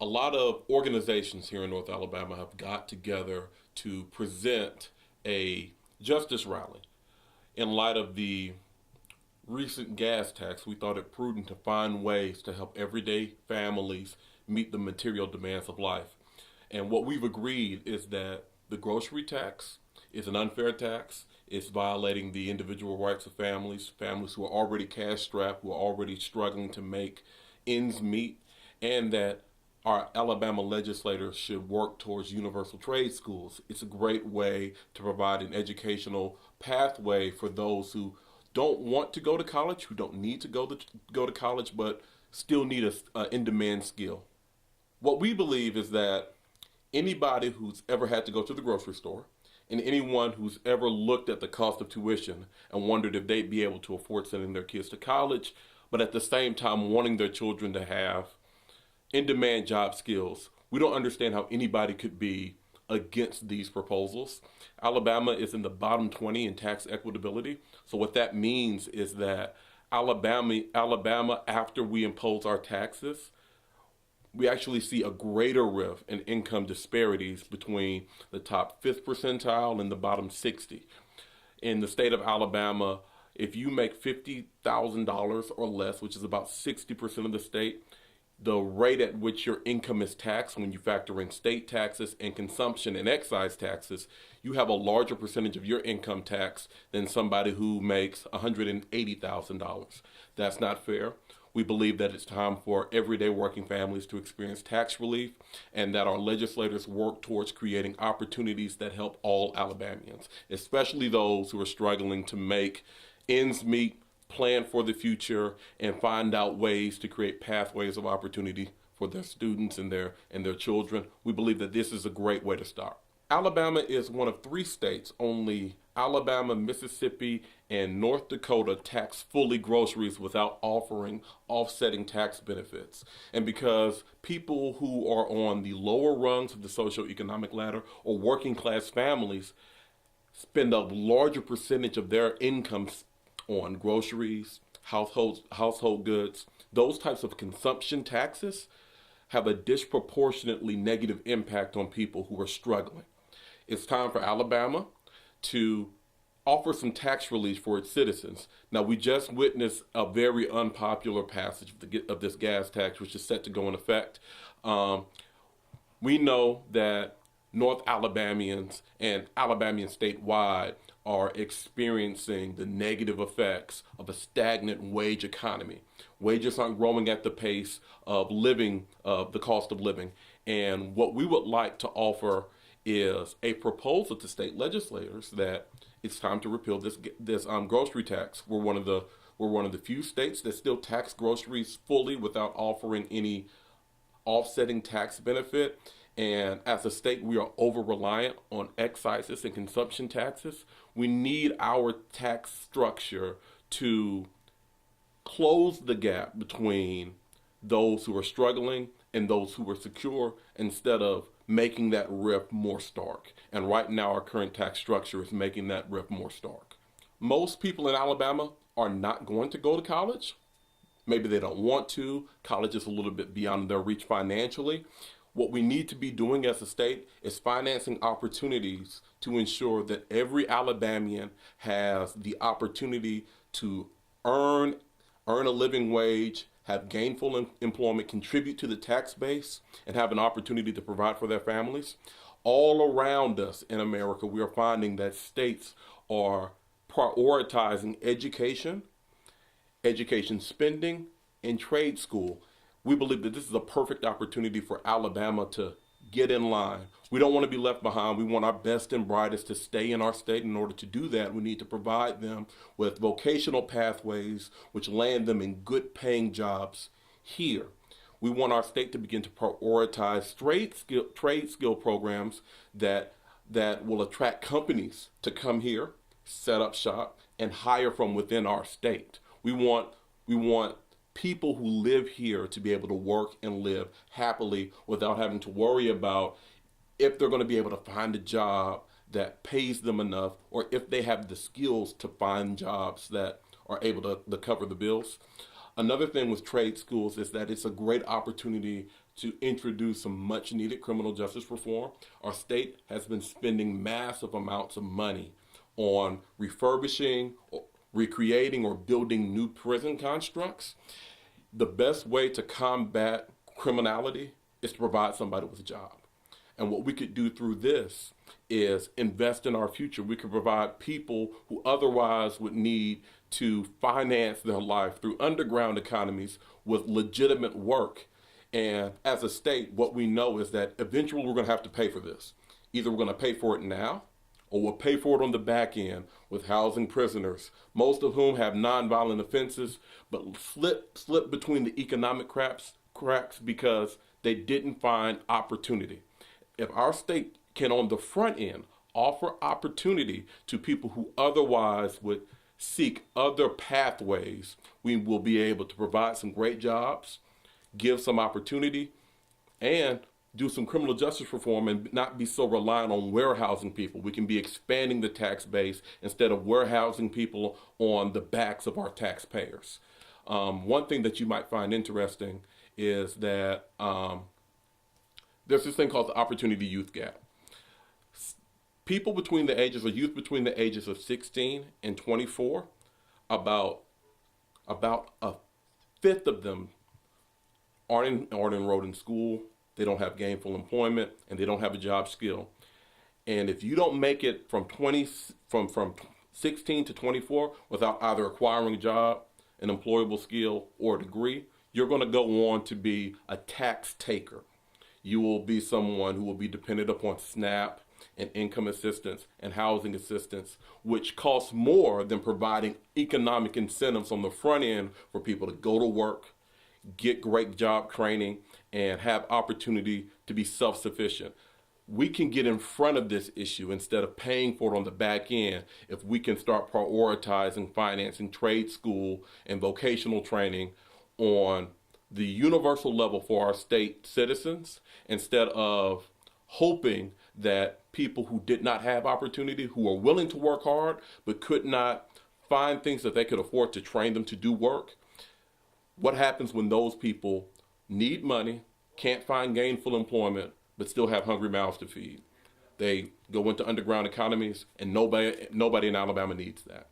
A lot of organizations here in North Alabama have got together to present a justice rally. In light of the recent gas tax, we thought it prudent to find ways to help everyday families meet the material demands of life. And what we've agreed is that the grocery tax is an unfair tax. It's violating the individual rights of families who are already cash strapped, who are already struggling to make ends meet, and that our Alabama legislators should work towards universal trade schools. It's a great way to provide an educational pathway for those who don't want to go to college, who don't need to go to college, but still need a in-demand skill. What we believe is that anybody who's ever had to go to the grocery store and anyone who's ever looked at the cost of tuition and wondered if they'd be able to afford sending their kids to college, but at the same time wanting their children to have in-demand job skills, we don't understand how anybody could be against these proposals. Alabama is in the bottom 20 in tax equitability. So what that means is that Alabama, after we impose our taxes, we actually see a greater rift in income disparities between the top fifth percentile and the bottom 60. In the state of Alabama, if you make $50,000 or less, which is about 60% of the state, the rate at which your income is taxed when you factor in state taxes and consumption and excise taxes, you have a larger percentage of your income tax than somebody who makes $180,000. That's not fair. We believe that it's time for everyday working families to experience tax relief and that our legislators work towards creating opportunities that help all Alabamians, especially those who are struggling to make ends meet, plan for the future, and find out ways to create pathways of opportunity for their students and their children. We believe that this is a great way to start. Alabama is one of three states, only Alabama, Mississippi, and North Dakota tax fully groceries without offering offsetting tax benefits. And because people who are on the lower rungs of the socioeconomic ladder or working class families spend a larger percentage of their incomes on groceries, household goods, those types of consumption taxes have a disproportionately negative impact on people who are struggling. It's time for Alabama to offer some tax relief for its citizens. Now, we just witnessed a very unpopular passage of this gas tax, which is set to go in effect. We know that North Alabamians and Alabamians statewide are experiencing the negative effects of a stagnant wage economy. Wages aren't growing at the pace of the cost of living. And what we would like to offer is a proposal to state legislators that it's time to repeal this grocery tax. We're one of the few states that still tax groceries fully without offering any offsetting tax benefit. And as a state, we are over reliant on excises and consumption taxes. We need our tax structure to close the gap between those who are struggling and those who are secure instead of making that rift more stark. And right now, our current tax structure is making that rift more stark. Most people in Alabama are not going to go to college. Maybe they don't want to. College is a little bit beyond their reach financially. What we need to be doing as a state is financing opportunities to ensure that every Alabamian has the opportunity to earn a living wage, have gainful employment, contribute to the tax base, and have an opportunity to provide for their families. All around us in America, we are finding that states are prioritizing education spending, and trade school. We believe that this is a perfect opportunity for Alabama to get in line. We don't want to be left behind. We want our best and brightest to stay in our state. In order to do that, we need to provide them with vocational pathways which land them in good paying jobs here. We want our state to begin to prioritize trade skill programs that will attract companies to come here, set up shop, and hire from within our state. We want people who live here to be able to work and live happily without having to worry about if they're going to be able to find a job that pays them enough or if they have the skills to find jobs that are able to cover the bills. Another thing with trade schools is that it's a great opportunity to introduce some much needed criminal justice reform. Our state has been spending massive amounts of money on refurbishing, or recreating, or building new prison constructs. The best way to combat criminality is to provide somebody with a job. And what we could do through this is invest in our future. We could provide people who otherwise would need to finance their life through underground economies with legitimate work. And as a state, what we know is that eventually we're going to have to pay for this. Either we're going to pay for it now, or we'll pay for it on the back end with housing prisoners, most of whom have nonviolent offenses, but slip between the economic cracks because they didn't find opportunity. If our state can, on the front end, offer opportunity to people who otherwise would seek other pathways, we will be able to provide some great jobs, give some opportunity, and do some criminal justice reform and not be so reliant on warehousing people. We can be expanding the tax base instead of warehousing people on the backs of our taxpayers. One thing that you might find interesting is that there's this thing called the opportunity youth gap. People between the ages, or youth between the ages of 16 and 24, about a fifth of them aren't enrolled in school, they don't have gainful employment, and they don't have a job skill. And if you don't make it from 16 to 24 without either acquiring a job, an employable skill, or a degree, you're going to go on to be a tax taker. You will be someone who will be dependent upon SNAP and income assistance and housing assistance, which costs more than providing economic incentives on the front end for people to go to work, get great job training, and have opportunity to be self-sufficient. We can get in front of this issue instead of paying for it on the back end if we can start prioritizing financing trade school and vocational training on the universal level for our state citizens, instead of hoping that people who did not have opportunity, who are willing to work hard but could not find things that they could afford to train them to do work. What happens when those people need money, can't find gainful employment, but still have hungry mouths to feed? They go into underground economies, and nobody in Alabama needs that.